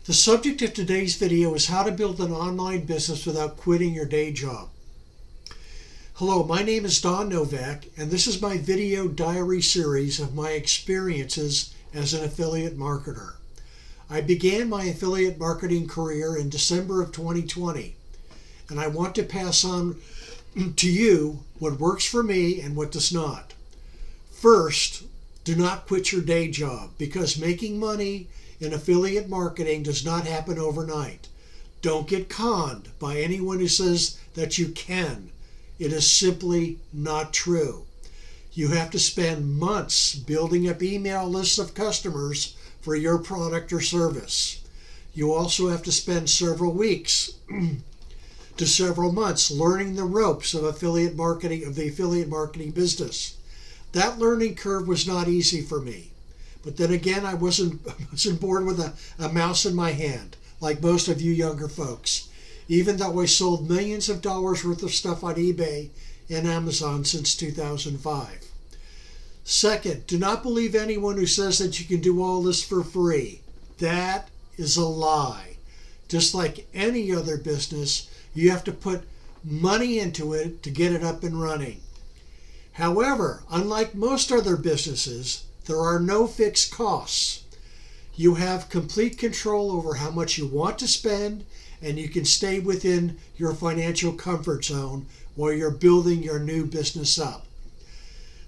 The subject of today's video is how to build an online business without quitting your day job. Hello, my name is Novak, and this is my video diary series of my experiences as an affiliate marketer. I began my affiliate marketing career in December of 2020, and I want to pass on to you what works for me and what does not. First, do not quit your day job, because making money in affiliate marketing does not happen overnight. Don't get conned by anyone who says that you can. It is simply not true. You have to spend months building up email lists of customers for your product or service. You also have to spend several weeks to several months learning the ropes of the affiliate marketing business. That learning curve was not easy for me. But then again, I wasn't born with a mouse in my hand, like most of you younger folks, even though I sold millions of dollars worth of stuff on eBay and Amazon since 2005. Second, do not believe anyone who says that you can do all this for free. That is a lie. Just like any other business, you have to put money into it to get it up and running. However, unlike most other businesses, there are no fixed costs. You have complete control over how much you want to spend, and you can stay within your financial comfort zone while you're building your new business up.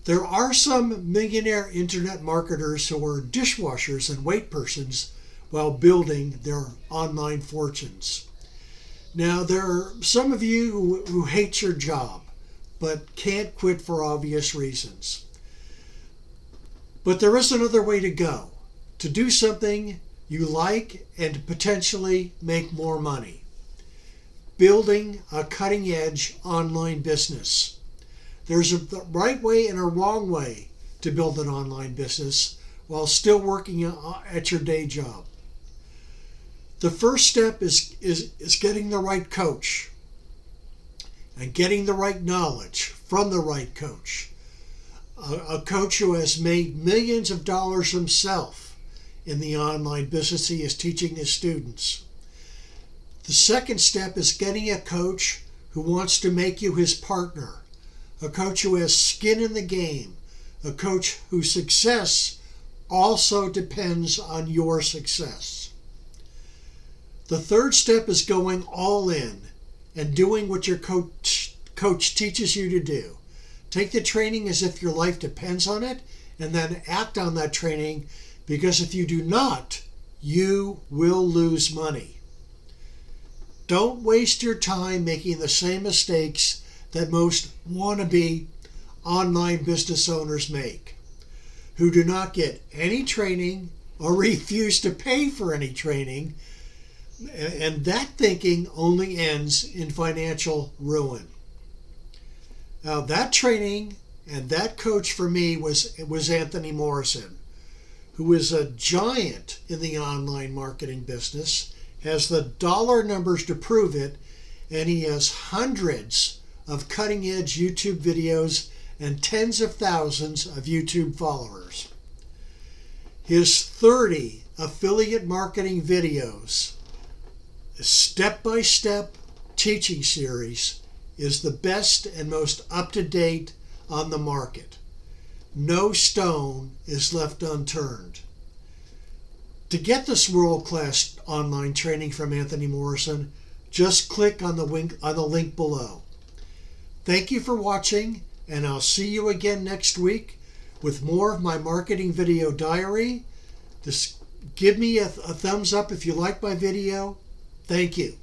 There are some millionaire internet marketers who are dishwashers and wait persons while building their online fortunes. Now, there are some of you who hate your job, but can't quit for obvious reasons. But there is another way to go, to do something you like and potentially make more money. Building a cutting-edge online business. There's a right way and a wrong way to build an online business while still working at your day job. The first step is getting the right coach and getting the right knowledge from the right coach. A coach who has made millions of dollars himself in the online business he is teaching his students. The second step is getting a coach who wants to make you his partner, a coach who has skin in the game, a coach whose success also depends on your success. The third step is going all in and doing what your coach teaches you to do. Take the training as if your life depends on it, and then act on that training, because if you do not, you will lose money. Don't waste your time making the same mistakes that most wannabe online business owners make, who do not get any training or refuse to pay for any training, and that thinking only ends in financial ruin. Now, that training and that coach for me was Anthony Morrison, who is a giant in the online marketing business, has the dollar numbers to prove it, and he has hundreds of cutting-edge YouTube videos and tens of thousands of YouTube followers. His 30 affiliate marketing videos, a step-by-step teaching series, is the best and most up-to-date on the market. No stone is left unturned. To get this world-class online training from Anthony Morrison, just click on the link below. Thank you for watching, and I'll see you again next week with more of my marketing video diary. Give me a thumbs up if you like my video. Thank you.